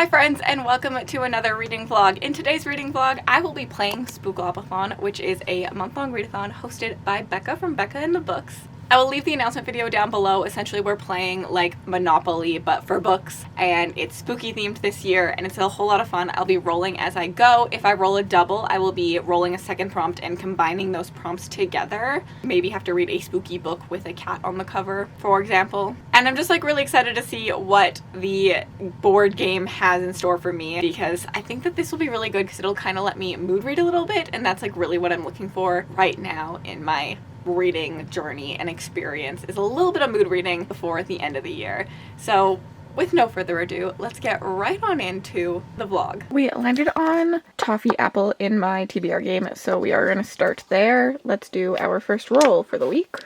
Hi friends, and welcome to another reading vlog. In today's reading vlog, I will be playing Spookoplothon, which is a month-long readathon hosted by Becca from Becca in the Books. I will leave the announcement video down below. Essentially, we're playing like Monopoly, but for books, and it's spooky themed this year, and it's a whole lot of fun. I'll be rolling as I go. If I roll a double, I will be rolling a second prompt and combining those prompts together. Maybe have to read a spooky book with a cat on the cover, for example. And I'm just like really excited to see what the board game has in store for me, because I think that this will be really good because it'll kind of let me mood read a little bit, and that's like really what I'm looking for right now in my reading journey and experience, is a little bit of mood reading before the end of the year. So with no further ado, let's get right on into the vlog. We landed on Toffee Apple in my TBR game, so we are going to start there. Let's do our first roll for the week.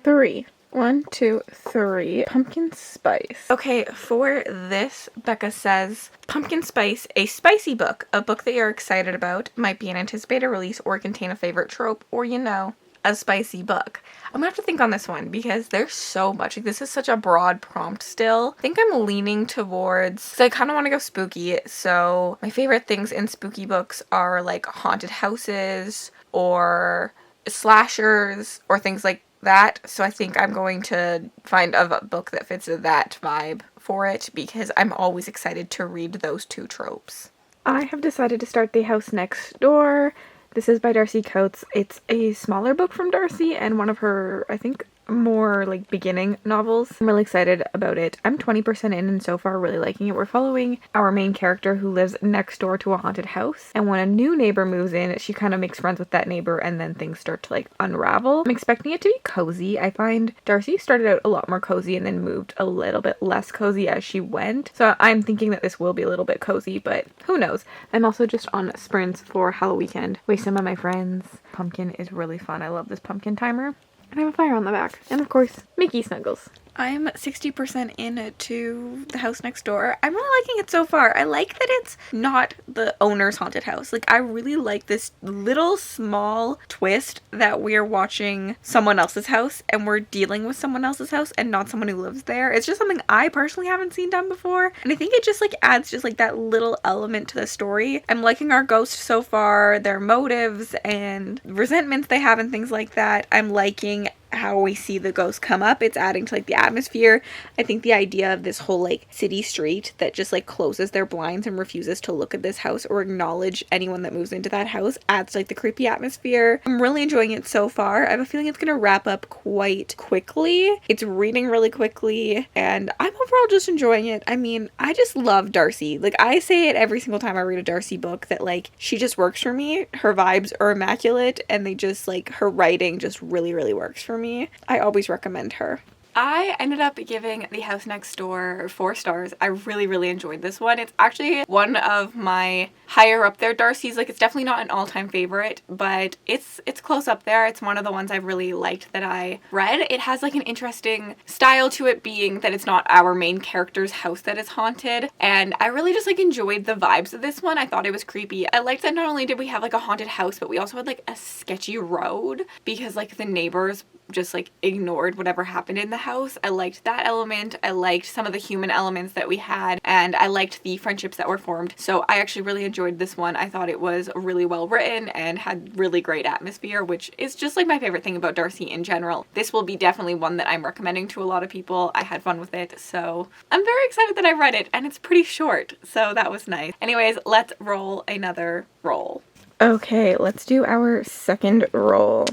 3. 1, 2, 3. Pumpkin spice. Okay, for this, Becca says, pumpkin spice, a spicy book. A book that you're excited about, might be an anticipated release or contain a favorite trope, or you know, a spicy book. I'm gonna have to think on this one because there's so much. Like, this is such a broad prompt still. I think I'm leaning towards, so I kind of want to go spooky. So my favorite things in spooky books are like haunted houses or slashers or things like that. So I think I'm going to find a book that fits that vibe for it because I'm always excited to read those two tropes. I have decided to start The House Next Door. This is by Darcy Coates. It's a smaller book from Darcy and one of her, I think, more like beginning novels. I'm really excited about it. I'm 20% in and so far really liking it. We're following our main character who lives next door to a haunted house, and when a new neighbor moves in, she kind of makes friends with that neighbor and then things start to like unravel. I'm expecting it to be cozy. I find Darcy started out a lot more cozy and then moved a little bit less cozy as she went. So I'm thinking that this will be a little bit cozy, but who knows. I'm also just on sprints for Halloween weekend with some of my friends. Pumpkin is really fun. I love this pumpkin timer. And I have a fire on the back. And of course, Mickey Snuggles. I'm 60% into The House Next Door. I'm really liking it so far. I like that it's not the owner's haunted house. Like, I really like this little small twist that we're watching someone else's house and we're dealing with someone else's house and not someone who lives there. It's just something I personally haven't seen done before. And I think it just like adds just like that little element to the story. I'm liking our ghost so far, their motives and resentments they have and things like that. I'm liking how we see the ghost come up. It's adding to like the atmosphere. I think the idea of this whole like city street that just like closes their blinds and refuses to look at this house or acknowledge anyone that moves into that house adds to like the creepy atmosphere. I'm really enjoying it so far. I have a feeling it's gonna wrap up quite quickly. It's reading really quickly and I'm overall just enjoying it. I mean, I just love Darcy. Like, I say it every single time I read a Darcy book that like she just works for me. Her vibes are immaculate and they just like, her writing just really works for me. I always recommend her. I ended up giving The House Next Door 4 stars. I really enjoyed this one. It's actually one of my higher up there Darcy's. Like, it's definitely not an all-time favorite, but it's close up there. It's one of the ones I've really liked that I read. It has like an interesting style to it, being that it's not our main character's house that is haunted, and I really just like enjoyed the vibes of this one. I thought it was creepy. I liked that not only did we have like a haunted house, but we also had like a sketchy road because like the neighbors just like ignored whatever happened in the house. I liked that element. I liked some of the human elements that we had, and I liked the friendships that were formed. So I actually really enjoyed this one. I thought it was really well written and had really great atmosphere, which is just like my favorite thing about Darcy in general. This will be definitely one that I'm recommending to a lot of people. I had fun with it, so I'm very excited that I read it, and it's pretty short, so that was nice. Anyways, let's roll another roll. Okay, let's do our second roll.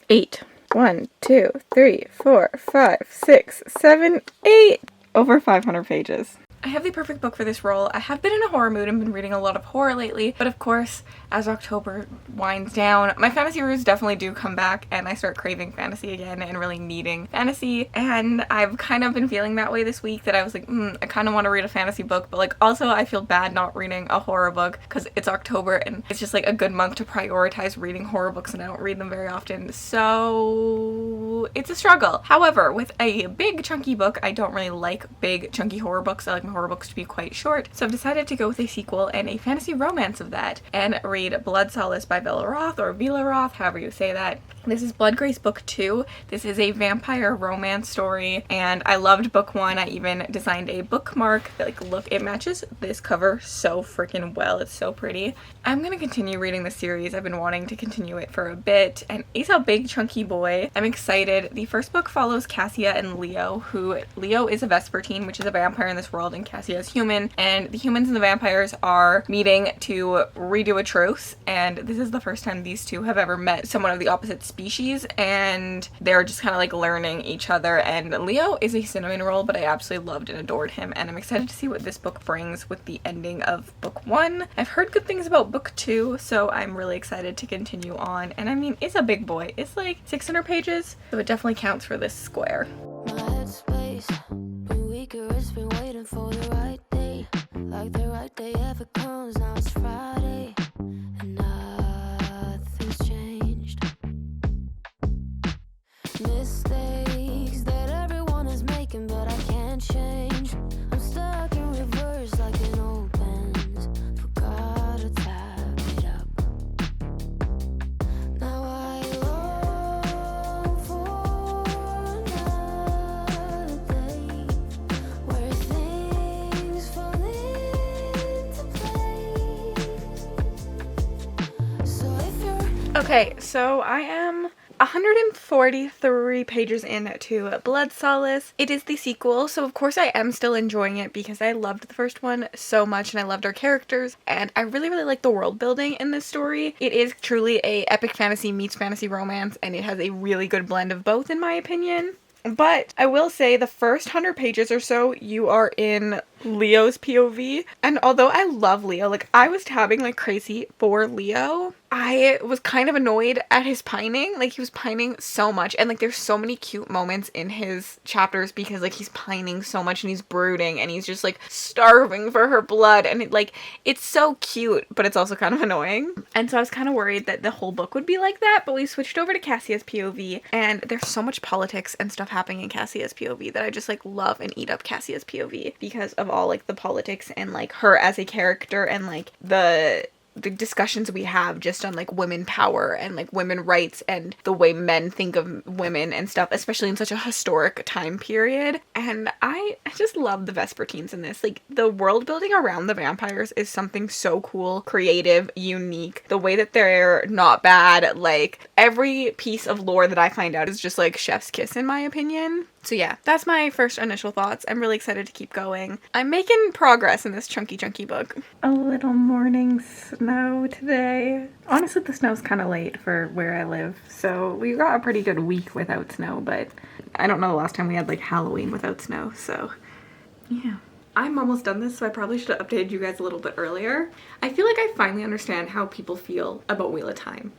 8. 1, 2, 3, 4, 5, 6, 7, 8. Over 500 pages. I have the perfect book for this role. I have been in a horror mood and been reading a lot of horror lately, but of course, as October winds down, my fantasy roots definitely do come back and I start craving fantasy again and really needing fantasy, and I've kind of been feeling that way this week, that I was like, I kind of want to read a fantasy book, but like also I feel bad not reading a horror book because it's October and it's just like a good month to prioritize reading horror books and I don't read them very often. So 2, it's a struggle. However, with a big chunky book, I don't really like big chunky horror books. I like my horror books to be quite short. So I've decided to go with a sequel and a fantasy romance of that and read Blood Solace by Bella Roth, or Vila Roth, however you say that. This is Bloodgrace book 2. This is a vampire romance story, and I loved book 1. I even designed a bookmark that, like, look, it matches this cover so freaking well. It's so pretty. I'm gonna continue reading the series. I've been wanting to continue it for a bit, and he's a big chunky boy. I'm excited. The first book follows Cassia and Leo, who Leo is a Vespertine, which is a vampire in this world, and Cassia is human, and the humans and the vampires are meeting to redo a truce, and this is the first time these two have ever met someone of the opposite species, and they're just kind of like learning each other. And Leo is a cinnamon roll, but I absolutely loved and adored him, and I'm excited to see what this book brings with the ending of book 1. I've heard good things about book 2, so I'm really excited to continue on. And I mean, it's a big boy. It's like 600 pages, so it definitely counts for this square. My headspace been weaker, it's been waiting for the right day. Like the right day ever comes, now it's Friday and nothing's changed. Mistakes that everyone is making, but I can't change. I'm stuck in reverse like an old Benz. Forgot to tap it up. Now I long for another day where things fall into place. So if you're Okay, so I am 143 pages into Blood Solace. It is the sequel, so of course I am still enjoying it because I loved the first one so much and I loved our characters, and I really like the world building in this story. It is truly a epic fantasy meets fantasy romance, and it has a really good blend of both in my opinion. But I will say the first 100 pages or so, you are in Leo's POV. And although I love Leo, like, I was tabbing like crazy for Leo, I was kind of annoyed at his pining. Like, he was pining so much. And like, there's so many cute moments in his chapters because like he's pining so much and he's brooding and he's just like starving for her blood. And it, like, it's so cute, but it's also kind of annoying. And so I was kind of worried that the whole book would be like that. But we switched over to Cassia's POV, and there's so much politics and stuff happening in Cassia's POV that I just like love and eat up Cassia's POV because of all like the politics and like her as a character and like the discussions we have just on like women power and like women rights and the way men think of women and stuff, especially in such a historic time period. And I just love the Vespertines in this. Like, the world building around the vampires is something so cool, creative, unique. The way that they're not bad, like every piece of lore that I find out is just like chef's kiss in my opinion. So yeah, that's my first initial thoughts. I'm really excited to keep going. I'm making progress in this chunky book. A little morning snow today. Honestly, the snow's kind of late for where I live, so we got a pretty good week without snow, but I don't know the last time we had like Halloween without snow, so yeah. I'm almost done this, so I probably should have updated you guys a little bit earlier. I feel like I finally understand how people feel about Wheel of Time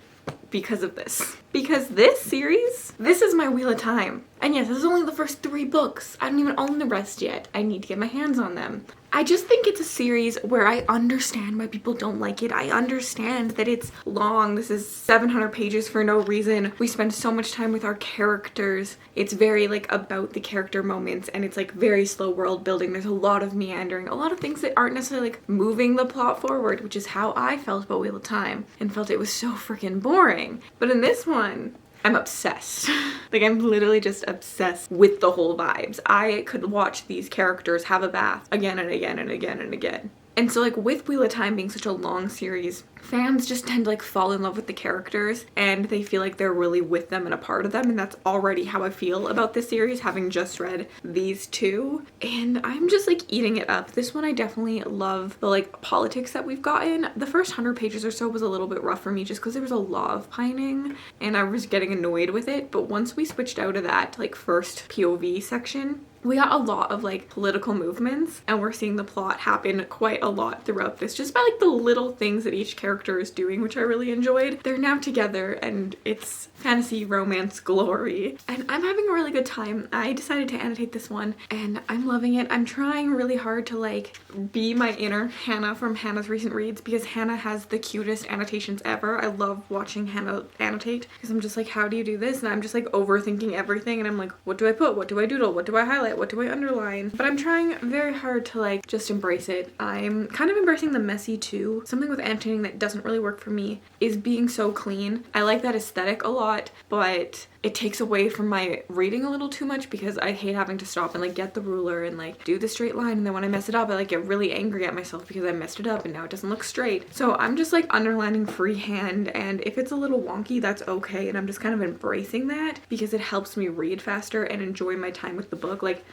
because of this. Because this series, this is my Wheel of Time. And yes, this is only the first 3 books. I don't even own the rest yet. I need to get my hands on them. I just think it's a series where I understand why people don't like it. I understand that it's long. This is 700 pages for no reason. We spend so much time with our characters. It's very like about the character moments, and it's like very slow world building. There's a lot of meandering, a lot of things that aren't necessarily like moving the plot forward, which is how I felt about Wheel of Time and felt it was so freaking boring. But in this one, I'm obsessed. Like, I'm literally just obsessed with the whole vibes. I could watch these characters have a bath again and again and again and again. And so like with Wheel of Time being such a long series, fans just tend to like fall in love with the characters and they feel like they're really with them and a part of them, and that's already how I feel about this series, having just read these 2, and I'm just like eating it up. This one I definitely love the like politics that we've gotten. The first 100 pages or so was a little bit rough for me just because there was a lot of pining and I was getting annoyed with it, but once we switched out of that like first POV section, We got a lot of like political movements, and we're seeing the plot happen quite a lot throughout this, just by like the little things that each character is doing, which I really enjoyed. They're now together and it's fantasy romance glory, and I'm having a really good time. I decided to annotate this one and I'm loving it. I'm trying really hard to like be my inner Hannah from Hannah's Recent Reads, because Hannah has the cutest annotations ever. I love watching Hannah annotate because I'm just like, how do you do this? And I'm just like overthinking everything, and I'm like, what do I put? What do I doodle? What do I highlight? What do I underline? But I'm trying very hard to like just embrace it. I'm kind of embracing the messy too. Something with annotating that doesn't really work for me is being so clean. I like that aesthetic a lot, but it takes away from my reading a little too much, because I hate having to stop and like get the ruler and like do the straight line, and then when I mess it up I like get really angry at myself because I messed it up and now it doesn't look straight. So I'm just like underlining freehand, and if it's a little wonky, that's okay, and I'm just kind of embracing that because it helps me read faster and enjoy my time with the book. Like,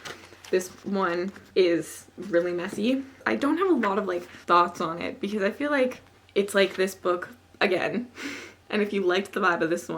this one is really messy. I don't have a lot of like thoughts on it because I feel like it's like this book again. And if you liked the vibe of this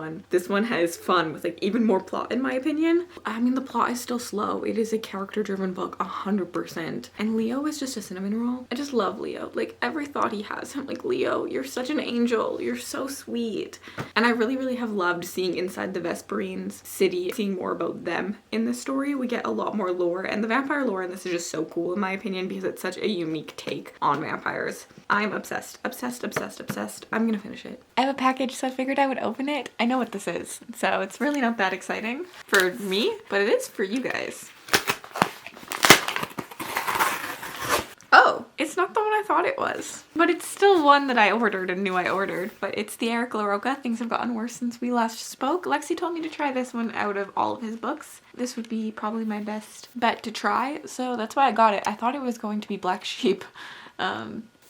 one has fun with like even more plot, in my opinion. I mean, the plot is still slow. It is a character-driven book 100%. And Leo is just a cinnamon roll. I just love Leo. Like, every thought he has, I'm like, Leo, you're such an angel. You're so sweet. And I really, really have loved seeing inside the Vesperines city, seeing more about them in this story. We get a lot more lore, and the vampire lore in this is just so cool in my opinion because it's such a unique take on vampires. I'm obsessed, obsessed, obsessed, obsessed. I'm gonna finish it. I have a package, so I figured I would open it. I know what this is, so it's really not that exciting for me, but it is for you guys. Oh, it's not the one I thought it was, but it's still one that I ordered and knew I ordered. But it's the Eric LaRocca. Things have gotten worse since we last spoke. Lexi told me to try this one out of all of his books. This would be probably my best bet to try, so that's why I got it. I thought it was going to be Black Sheep.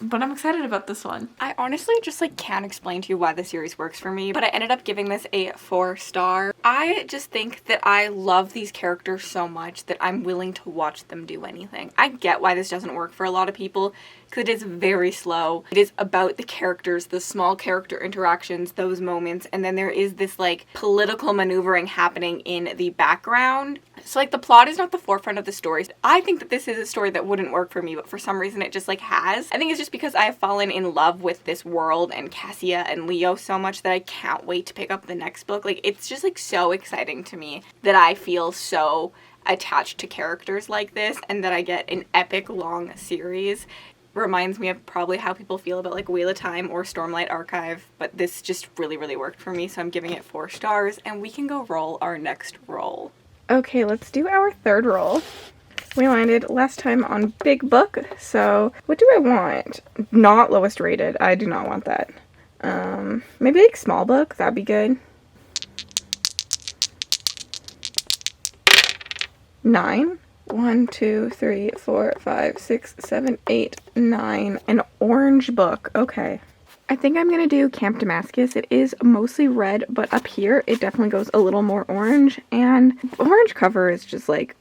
But I'm excited about this one. I honestly just like can't explain to you why the series works for me, but I ended up giving this a 4-star. I just think that I love these characters so much that I'm willing to watch them do anything. I get why this doesn't work for a lot of people, because it is very slow. It is about the characters, the small character interactions, those moments, and then there is this like political maneuvering happening in the background. So like the plot is not the forefront of the story. I think that this is a story that wouldn't work for me, but for some reason it just like has. I think it's just because I have fallen in love with this world and Cassia and Leo so much that I can't wait to pick up the next book. Like, it's just like so exciting to me that I feel so attached to characters like this and that I get an epic long series. Reminds me of probably how people feel about like Wheel of Time or Stormlight Archive, but this just really, really worked for me, so I'm giving it 4 stars, and we can go roll our next roll. Okay, let's do our third roll. We landed last time on Big Book, so what do I want? Not lowest rated. I do not want that. Maybe like small book, that'd be good. 9. 1, 2, 3, 4, 5, 6, 7, 8, 9. An orange book. Okay. I think I'm gonna do Camp Damascus. It is mostly red, but up here it definitely goes a little more orange, and orange cover is just like,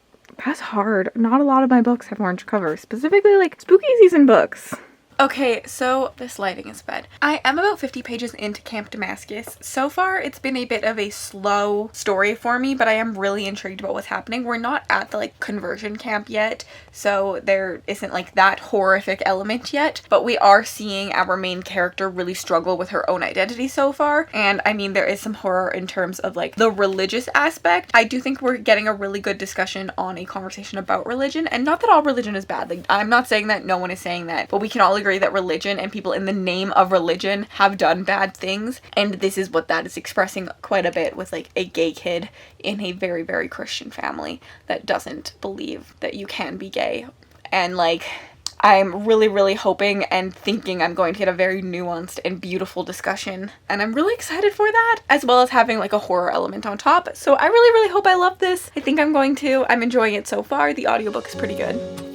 that's hard. Not a lot of my books have orange covers, specifically like spooky season books. Okay, so this lighting is bad. I am about 50 pages into Camp Damascus. So far, it's been a bit of a slow story for me, but I am really intrigued about what's happening. We're not at the like conversion camp yet, so there isn't like that horrific element yet, but we are seeing our main character really struggle with her own identity so far. And I mean, there is some horror in terms of like the religious aspect. I do think we're getting a really good discussion on a conversation about religion, and not that all religion is bad. Like, I'm not saying that, no one is saying that, but we can all agree that religion and people in the name of religion have done bad things, and this is what that is expressing quite a bit with like a gay kid in a very, very Christian family that doesn't believe that you can be gay. And like, I'm really, really hoping and thinking I'm going to get a very nuanced and beautiful discussion, and I'm really excited for that, as well as having like a horror element on top. So I really, really hope I love this. I think I'm going to. I'm enjoying it so far. The audiobook is pretty good.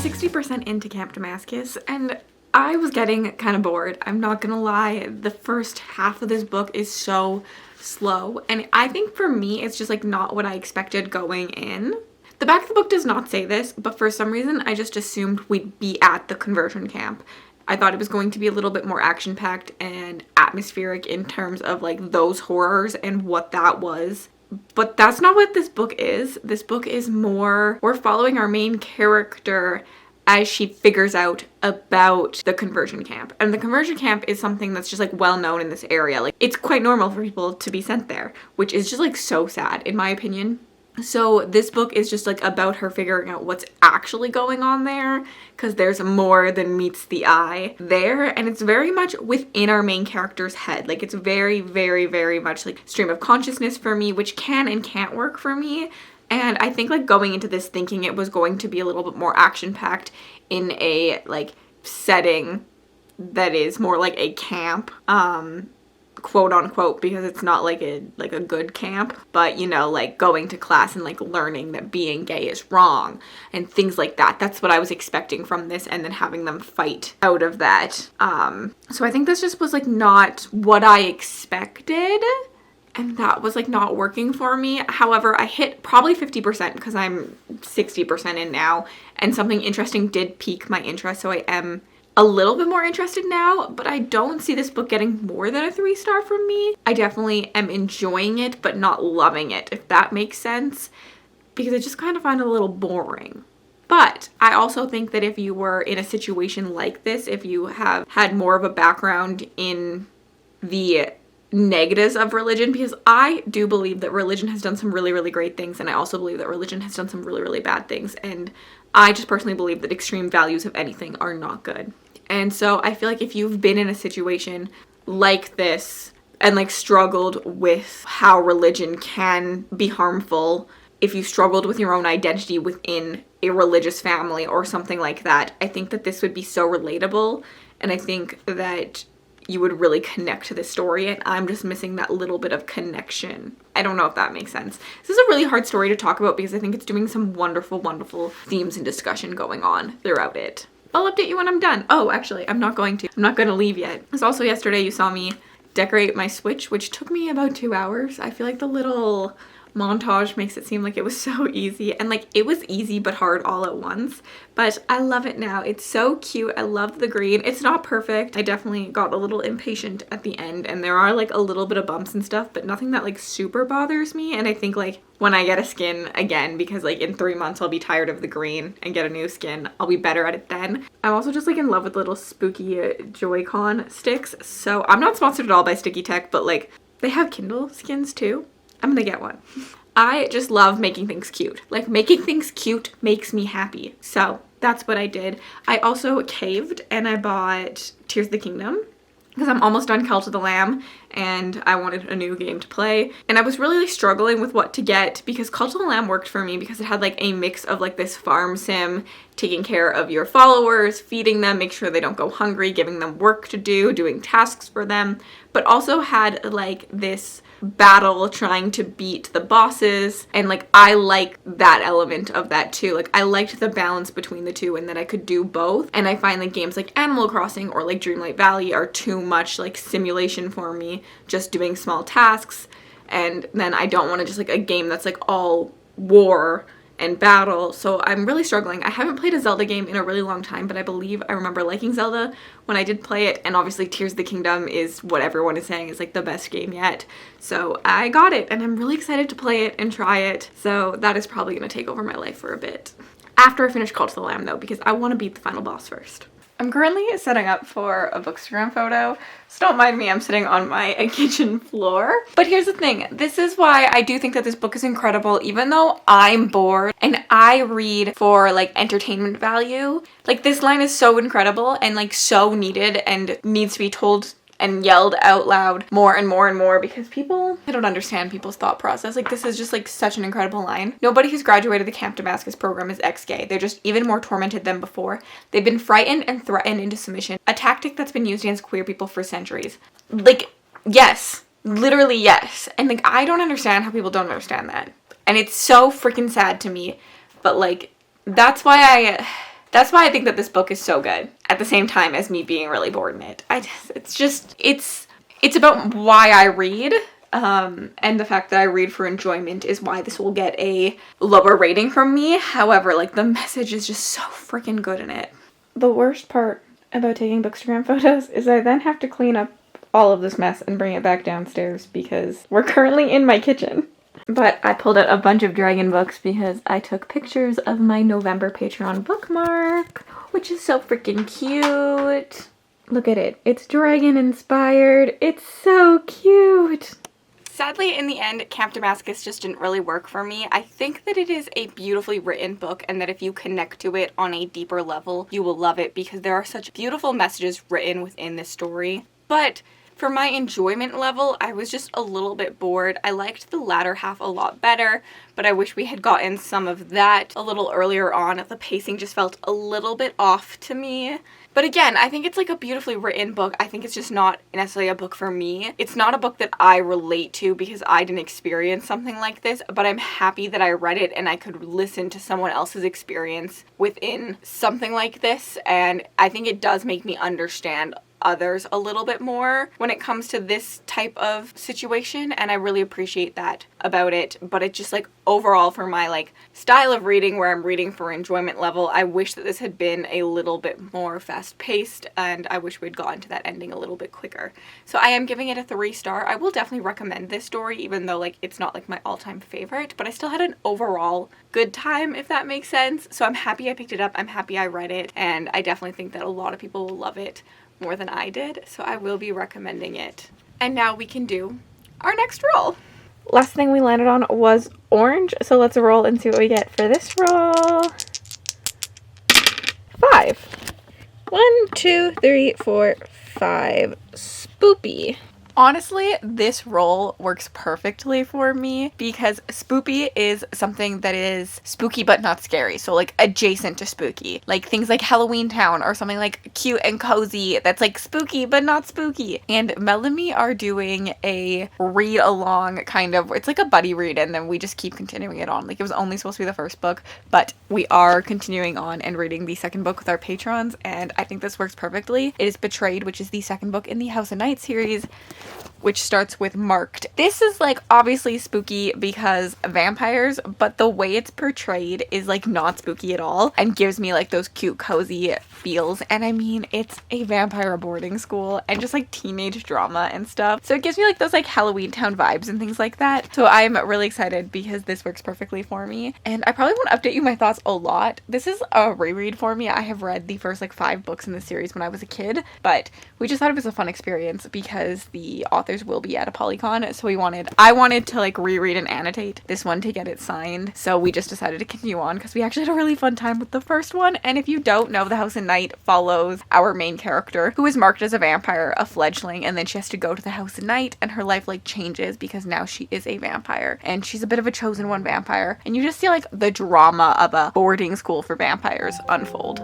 60% into Camp Damascus, and I was getting kind of bored. I'm not gonna lie. The first half of this book is so slow, and I think for me it's just like not what I expected going in. The back of the book does not say this, but for some reason I just assumed we'd be at the conversion camp. I thought it was going to be a little bit more action-packed and atmospheric in terms of like those horrors and what that was. But that's not what this book is. This book is more, we're following our main character as she figures out about the conversion camp. And the conversion camp is something that's just like well known in this area. Like it's quite normal for people to be sent there, which is just like so sad in my opinion. So this book is just like about her figuring out what's actually going on there, because there's more than meets the eye there, and it's very much within our main character's head. Like it's very, very, very much like stream of consciousness for me, which can and can't work for me. And I think like going into this thinking it was going to be a little bit more action-packed in a like setting that is more like a camp, quote unquote, because it's not like a good camp, but you know, like going to class and like learning that being gay is wrong and things like that. That's what I was expecting from this, and then having them fight out of that. So I think this just was like not what I expected, and that was like not working for me. However, I hit probably 50% because I'm 60% in now, and something interesting did pique my interest, so I am a little bit more interested now, but I don't see this book getting more than a 3-star from me. I definitely am enjoying it, but not loving it, if that makes sense, because I just kind of find it a little boring. But I also think that if you were in a situation like this, if you have had more of a background in the negatives of religion, because I do believe that religion has done some really, really great things, and I also believe that religion has done some really, really bad things, and I just personally believe that extreme values of anything are not good. And so I feel like if you've been in a situation like this and like struggled with how religion can be harmful, if you struggled with your own identity within a religious family or something like that, I think that this would be so relatable, and I think that you would really connect to this story, and I'm just missing that little bit of connection. I don't know if that makes sense. This is a really hard story to talk about because I think it's doing some wonderful, wonderful themes and discussion going on throughout it. I'll update you when I'm done. Oh, actually, I'm not going to leave yet. Because also yesterday you saw me decorate my Switch, which took me about 2 hours. I feel like the little montage makes it seem like it was so easy, and like it was easy but hard all at once, but I love it now. It's so cute. I love the green. It's not perfect. I definitely got a little impatient at the end, and there are like a little bit of bumps and stuff, but nothing that like super bothers me. And I think like when I get a skin again, because like in 3 months I'll be tired of the green and get a new skin, I'll be better at it then. I'm also just like in love with little spooky Joy-Con sticks. So I'm not sponsored at all by Sticky Tech, but like they have Kindle skins too. I'm gonna get one. I just love making things cute. Like making things cute makes me happy. So that's what I did. I also caved and I bought Tears of the Kingdom because I'm almost done Cult of the Lamb and I wanted a new game to play. And I was really struggling with what to get because Cult of the Lamb worked for me because it had like a mix of like this farm sim, taking care of your followers, feeding them, make sure they don't go hungry, giving them work to do, doing tasks for them, but also had like this battle trying to beat the bosses, and like I like that element of that too. Like I liked the balance between the two and that I could do both, and I find like games like Animal Crossing or like Dreamlight Valley are too much like simulation for me, just doing small tasks, and then I don't want to just like a game that's like all war and battle. So I'm really struggling. I haven't played a Zelda game in a really long time, but I believe I remember liking Zelda when I did play it, and obviously Tears of the Kingdom is what everyone is saying is like the best game yet. So I got it and I'm really excited to play it and try it. So that is probably going to take over my life for a bit. After I finish Cult of the Lamb though, because I want to beat the final boss first. I'm currently setting up for a Bookstagram photo, so don't mind me, I'm sitting on my kitchen floor. But here's the thing, this is why I do think that this book is incredible, even though I'm bored and I read for like entertainment value. Like this line is so incredible and like so needed and needs to be told and yelled out loud more and more and more, because I don't understand people's thought process. Like this is just like such an incredible line. Nobody who's graduated the Camp Damascus program is ex-gay. They're just even more tormented than before. They've been frightened and threatened into submission, a tactic that's been used against queer people for centuries. Like, yes, literally yes. And like I don't understand how people don't understand that. And it's so freaking sad to me. But like that's why That's why I think that this book is so good, at the same time as me being really bored in it. It's about why I read, and the fact that I read for enjoyment is why this will get a lower rating from me. However, like, the message is just so freaking good in it. The worst part about taking Bookstagram photos is I then have to clean up all of this mess and bring it back downstairs because we're currently in my kitchen. But I pulled out a bunch of dragon books because I took pictures of my November Patreon bookmark, which is so freaking cute. Look at it. It's dragon inspired. It's so cute. Sadly, in the end, Camp Damascus just didn't really work for me. I think that it is a beautifully written book and that if you connect to it on a deeper level, you will love it because there are such beautiful messages written within this story. But for my enjoyment level, I was just a little bit bored. I liked the latter half a lot better, but I wish we had gotten some of that a little earlier on. The pacing just felt a little bit off to me. But again, I think it's like a beautifully written book. I think it's just not necessarily a book for me. It's not a book that I relate to because I didn't experience something like this, but I'm happy that I read it and I could listen to someone else's experience within something like this, and I think it does make me understand others a little bit more when it comes to this type of situation, and I really appreciate that about it. But it's just like overall for my like style of reading where I'm reading for enjoyment level, I wish that this had been a little bit more fast paced and I wish we'd gotten to that ending a little bit quicker. So I am giving it a 3-star. I will definitely recommend this story even though like it's not like my all-time favorite, but I still had an overall good time, if that makes sense. So I'm happy I picked it up. I'm happy I read it, and I definitely think that a lot of people will love it more than I did, so I will be recommending it. And now we can do our next roll. Last thing we landed on was orange, so let's roll and see what we get for this roll. 5. 1, 2, 3, 4, 5. Spoopy. Honestly, this roll works perfectly for me because spoopy is something that is spooky but not scary. So like adjacent to spooky. Like things like Halloween Town or something like cute and cozy that's like spooky but not spooky. And Mel and me are doing a read along kind of, it's like a buddy read and then we just keep continuing it on. Like it was only supposed to be the first book, but we are continuing on and reading the second book with our patrons, and I think this works perfectly. It is Betrayed, which is the second book in the House of Night series, which starts with Marked. This is like obviously spooky because vampires, but the way it's portrayed is like not spooky at all and gives me like those cute cozy feels. And I mean, it's a vampire boarding school and just like teenage drama and stuff, so it gives me like those like Halloween Town vibes and things like that. So I'm really excited because this works perfectly for me, and I probably won't update you my thoughts a lot. This is a reread for me. I have read the first like 5 books in the series when I was a kid, but we just thought it was a fun experience because the authors will be at a Polycon, so I wanted to like reread and annotate this one to get it signed, so we just decided to continue on because we actually had a really fun time with the first one. And if you don't know, the House of Night follows our main character who is marked as a vampire, a fledgling, and then she has to go to the House of Night and her life like changes because now she is a vampire and she's a bit of a chosen one vampire, and you just see like the drama of a boarding school for vampires unfold.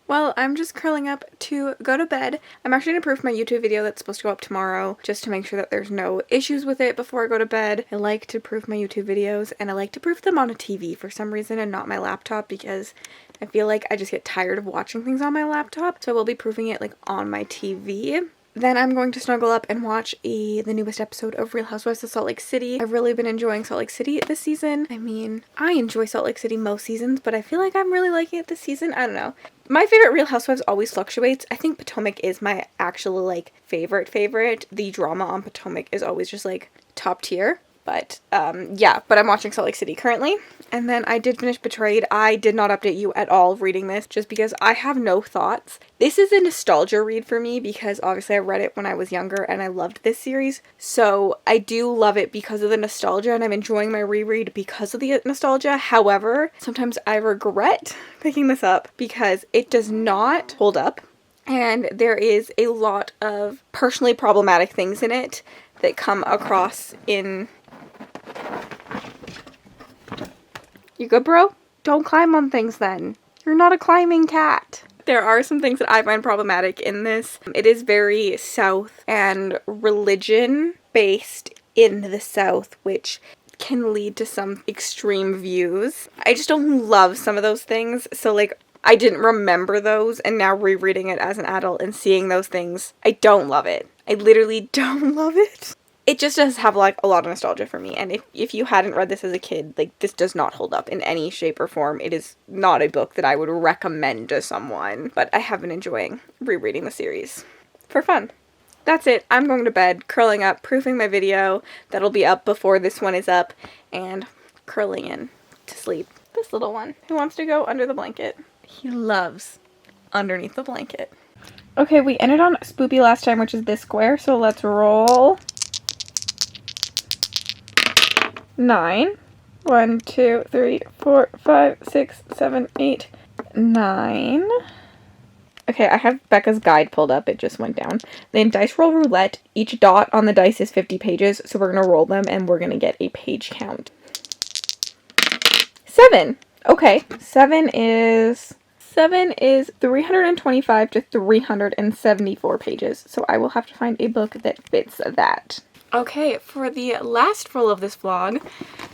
Well, I'm just curling up to go to bed. I'm actually going to proof my YouTube video that's supposed to go up tomorrow just to make sure that there's no issues with it before I go to bed. I like to proof my YouTube videos, and I like to proof them on a TV for some reason and not my laptop because I feel like I just get tired of watching things on my laptop. So I will be proofing it like on my TV. then I'm going to snuggle up and watch the newest episode of Real Housewives of Salt Lake City. I've really been enjoying Salt Lake City this season. I mean, I enjoy Salt Lake City most seasons, but I feel like I'm really liking it this season. I don't know. My favorite Real Housewives always fluctuates. I think Potomac is my actual, like, favorite. The drama on Potomac is always just, like, top tier. But, yeah, but I'm watching Salt Lake City currently. And then I did finish Betrayed. I did not update you at all reading this just because I have no thoughts. This is a nostalgia read for me because obviously I read it when I was younger and I loved this series. So I do love it because of the nostalgia and I'm enjoying my reread because of the nostalgia. However, sometimes I regret picking this up because it does not hold up. And there is a lot of personally problematic things in it that come across in... You good, bro? Don't climb on things then. You're not a climbing cat. There are some things that I find problematic in this. It is very South and religion based in the South, which can lead to some extreme views. I just don't love some of those things. So like, I didn't remember those, and now rereading it as an adult and seeing those things, I don't love it. I literally don't love it. It just does have like a lot of nostalgia for me, and if you hadn't read this as a kid, like this does not hold up in any shape or form. It is not a book that I would recommend to someone, but I have been enjoying rereading the series for fun. That's it. I'm going to bed, curling up, proofing my video that'll be up before this one is up, and curling in to sleep. This little one who wants to go under the blanket. He loves underneath the blanket. Okay, we ended on Spoopy last time, which is this square, so let's roll 9. 1, 2, 3, 4, 5, 6, 7, 8, 9. Okay, I have Becca's guide pulled up. It just went down. Then dice roll roulette. Each dot on the dice is 50 pages, so we're going to roll them and we're going to get a page count. 7. Okay, 7 is 325 to 374 pages, so I will have to find a book that fits that. Okay, for the last roll of this vlog,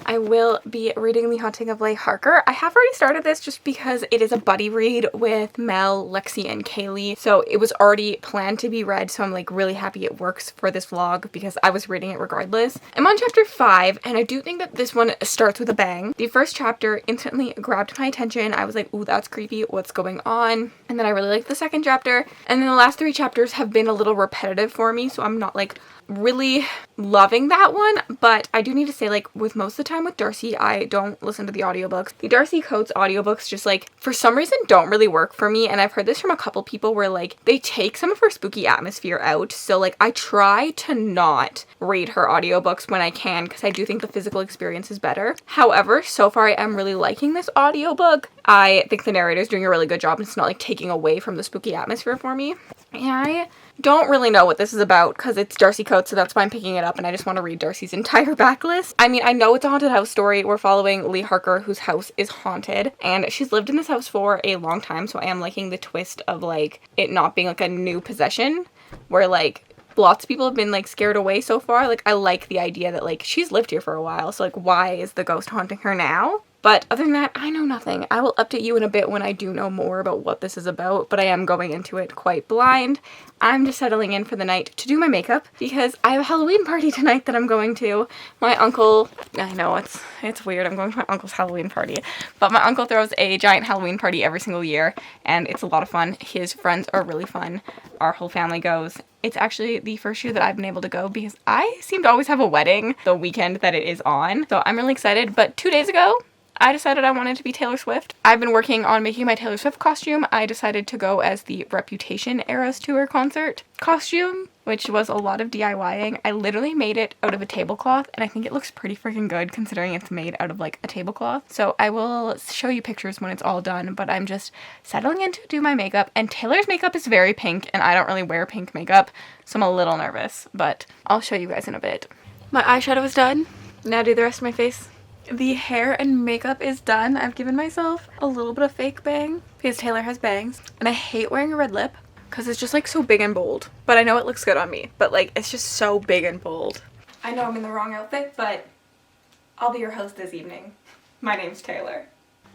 I will be reading The Haunting of Leigh Harker. I have already started this just because it is a buddy read with Mel, Lexi, and Kaylee, so it was already planned to be read, so I'm like really happy it works for this vlog because I was reading it regardless. I'm on chapter 5, and I do think that this one starts with a bang. The first chapter instantly grabbed my attention. I was like, ooh, that's creepy, what's going on? And then I really liked the second chapter, and then the last 3 chapters have been a little repetitive for me, so I'm not like really loving that one, but I do need to say, like, with most of the time with Darcy, I don't listen to the audiobooks. The Darcy Coates audiobooks just, like, for some reason don't really work for me, and I've heard this from a couple people where, like, they take some of her spooky atmosphere out, so, like, I try to not read her audiobooks when I can, because I do think the physical experience is better. However, so far I am really liking this audiobook. I think the narrator is doing a really good job, and it's not, like, taking away from the spooky atmosphere for me. And I don't really know what this is about because it's Darcy Coates, so that's why I'm picking it up, and I just want to read Darcy's entire backlist. I mean, I know it's a haunted house story. We're following Leigh Harker, whose house is haunted, and she's lived in this house for a long time, so I am liking the twist of, like, it not being, like, a new possession, where, like, lots of people have been, like, scared away so far. Like, I like the idea that, like, she's lived here for a while, so, like, why is the ghost haunting her now? But other than that, I know nothing. I will update you in a bit when I do know more about what this is about, but I am going into it quite blind. I'm just settling in for the night to do my makeup because I have a Halloween party tonight that I'm going to. My uncle, I know it's weird, I'm going to my uncle's Halloween party, but my uncle throws a giant Halloween party every single year, and it's a lot of fun. His friends are really fun. Our whole family goes. It's actually the first year that I've been able to go because I seem to always have a wedding the weekend that it is on, so I'm really excited. But 2 days ago, I decided I wanted to be Taylor Swift. I've been working on making my Taylor Swift costume. I decided to go as the Reputation Eras Tour concert costume, which was a lot of DIYing. I literally made it out of a tablecloth, and I think it looks pretty freaking good considering it's made out of, like, a tablecloth. So I will show you pictures when it's all done, but I'm just settling in to do my makeup, and Taylor's makeup is very pink, and I don't really wear pink makeup, so I'm a little nervous, but I'll show you guys in a bit. My eyeshadow is done. Now do the rest of my face. The hair and makeup is done. I've given myself a little bit of fake bang because Taylor has bangs, and I hate wearing a red lip because it's just, like, so big and bold, but I know it looks good on me, but, like, it's just so big and bold. I know I'm in the wrong outfit, but I'll be your host this evening. My name's Taylor.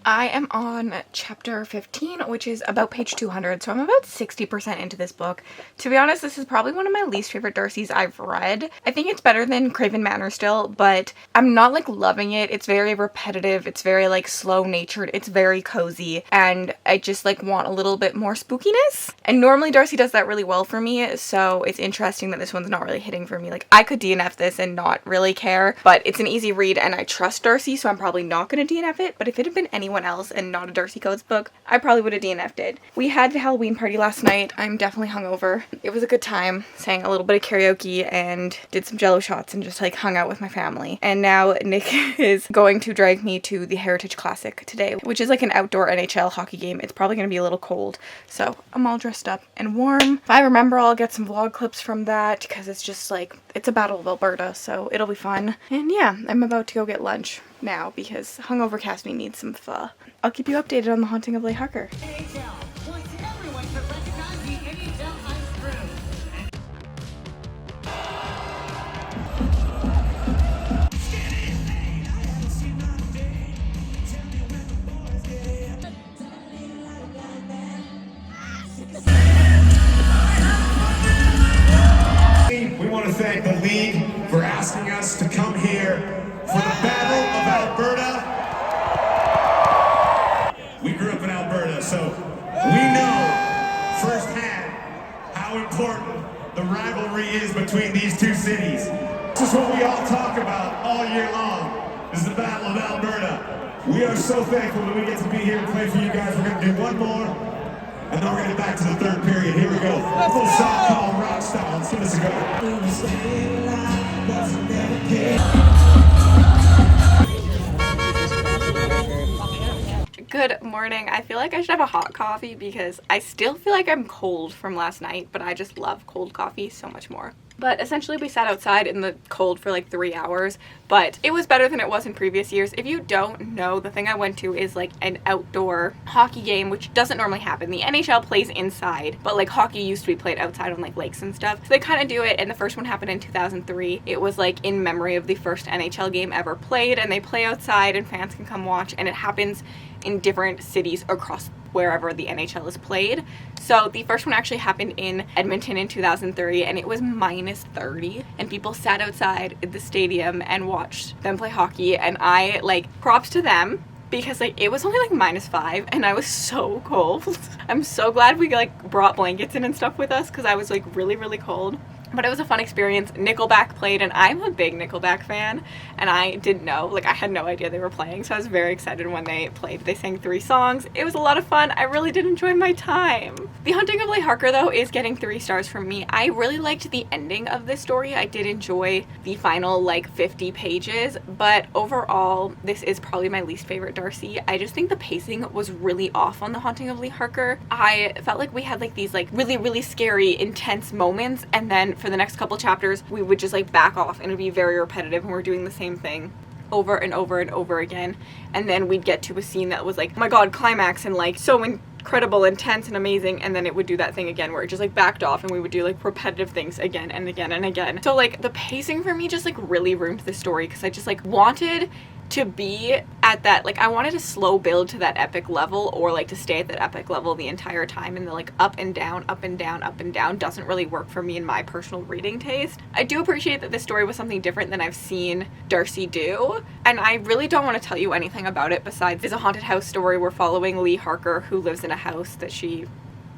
I am on chapter 15, which is about page 200, so I'm about 60% into this book. To be honest, this is probably one of my least favorite Darcys I've read. I think it's better than Craven Manor still, but I'm not like loving it. It's very repetitive, it's very like slow-natured, it's very cozy, and I just like want a little bit more spookiness. And normally Darcy does that really well for me, so it's interesting that this one's not really hitting for me. Like, I could DNF this and not really care, but it's an easy read and I trust Darcy, so I'm probably not going to DNF it. But if it had been anyone else and not a Darcy Coates book, I probably would have DNF'd it. We had the Halloween party last night. I'm definitely hungover. It was a good time. Sang a little bit of karaoke and did some jello shots and just like hung out with my family. And now Nick is going to drag me to the Heritage Classic today, which is like an outdoor NHL hockey game. It's probably going to be a little cold, so I'm all dressed up and warm. If I remember, I'll get some vlog clips from that because it's just like, it's a Battle of Alberta, so it'll be fun. And yeah, I'm about to go get lunch now because hungover Cassidy needs some pho. I'll keep you updated on the Haunting of Leigh Harker. We want to thank the league for asking us to come here for the Battle of Alberta. We grew up in Alberta, so we know firsthand how important the rivalry is between these two cities. This is what we all talk about all year long, is the Battle of Alberta. We are so thankful that we get to be here and play for you guys. We're going to do one more, and then we're going to get back to the third period. Here we go. A little song called Rock Style. Let's give this a go. Good morning. I feel like I should have a hot coffee because I still feel like I'm cold from last night, but I just love cold coffee so much more. But essentially we sat outside in the cold for like 3 hours, but it was better than it was in previous years. If you don't know, the thing I went to is like an outdoor hockey game, which doesn't normally happen. The NHL plays inside, but like hockey used to be played outside on like lakes and stuff. So they kind of do it, and the first one happened in 2003. It was like in memory of the first NHL game ever played, and they play outside and fans can come watch, and it happens in different cities across wherever the NHL is played. So the first one actually happened in Edmonton in 2003, and it was minus 30, and people sat outside at the stadium and watched them play hockey, and I like, props to them, because like it was only like minus 5 and I was so cold. I'm so glad we like brought blankets in and stuff with us because I was like really cold. But it was a fun experience. Nickelback played, and I'm a big Nickelback fan, and I didn't know, like I had no idea they were playing, so I was very excited when they played. They sang 3 songs. It was a lot of fun. I really did enjoy my time. The Haunting of Leigh Harker, though, is getting 3 stars from me. I really liked the ending of this story. I did enjoy the final like 50 pages, but overall, this is probably my least favorite Darcy. I just think the pacing was really off on The Haunting of Leigh Harker. I felt like we had like these like really scary, intense moments, and then for the next couple chapters we would just like back off and it would be very repetitive, and we're doing the same thing over and over and over again, and then we'd get to a scene that was like, oh my god, climax, and like so incredible, intense, and amazing, and then it would do that thing again where it just like backed off and we would do like repetitive things again and again and again. So like the pacing for me just like really ruined the story because I just like wanted to be at that, like I wanted a slow build to that epic level, or like to stay at that epic level the entire time, and the like up and down, up and down, up and down doesn't really work for me in my personal reading taste. I do appreciate that this story was something different than I've seen Darcy do, and I really don't want to tell you anything about it besides it's a haunted house story. We're following Leigh Harker, who lives in a house that she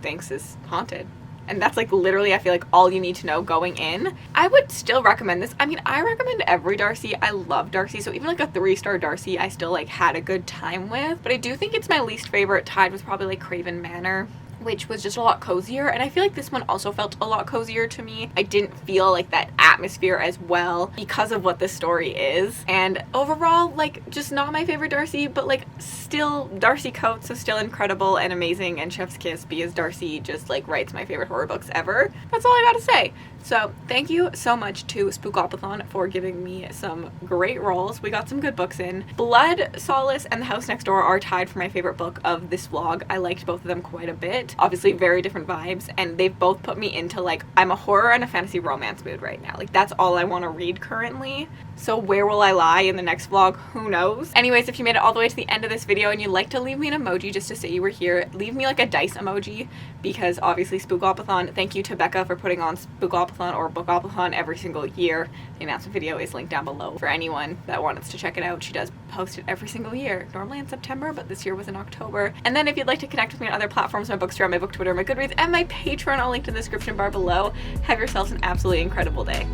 thinks is haunted. And that's like literally, I feel like all you need to know going in. I would still recommend this. I mean, I recommend every Darcy. I love Darcy. So even like a 3-star Darcy, I still like had a good time with. But I do think it's my least favorite, tied with probably like Craven Manor, which was just a lot cozier, and I feel like this one also felt a lot cozier to me. I didn't feel like that atmosphere as well because of what this story is, and overall, like, just not my favorite Darcy, but like still Darcy Coates, so still incredible and amazing, and Chef's Kiss, because Darcy just like writes my favorite horror books ever. That's all I gotta say. So thank you so much to Spookoplothon for giving me some great rolls. We got some good books in. Blood, Solace, and The House Next Door are tied for my favorite book of this vlog. I liked both of them quite a bit. Obviously very different vibes, and they've both put me into like, I'm a horror and a fantasy romance mood right now. Like that's all I want to read currently. So where will I lie in the next vlog? Who knows? Anyways, if you made it all the way to the end of this video and you'd like to leave me an emoji just to say you were here, leave me like a dice emoji, because obviously Spookoplothon, thank you to Becca for putting on Spookoplothon or Bookoplothon every single year. The announcement video is linked down below for anyone that wants to check it out. She does post it every single year, normally in September, but this year was in October. And then if you'd like to connect with me on other platforms, my Bookstore, my Book Twitter, my Goodreads, and my Patreon, all linked in the description bar below. Have yourselves an absolutely incredible day.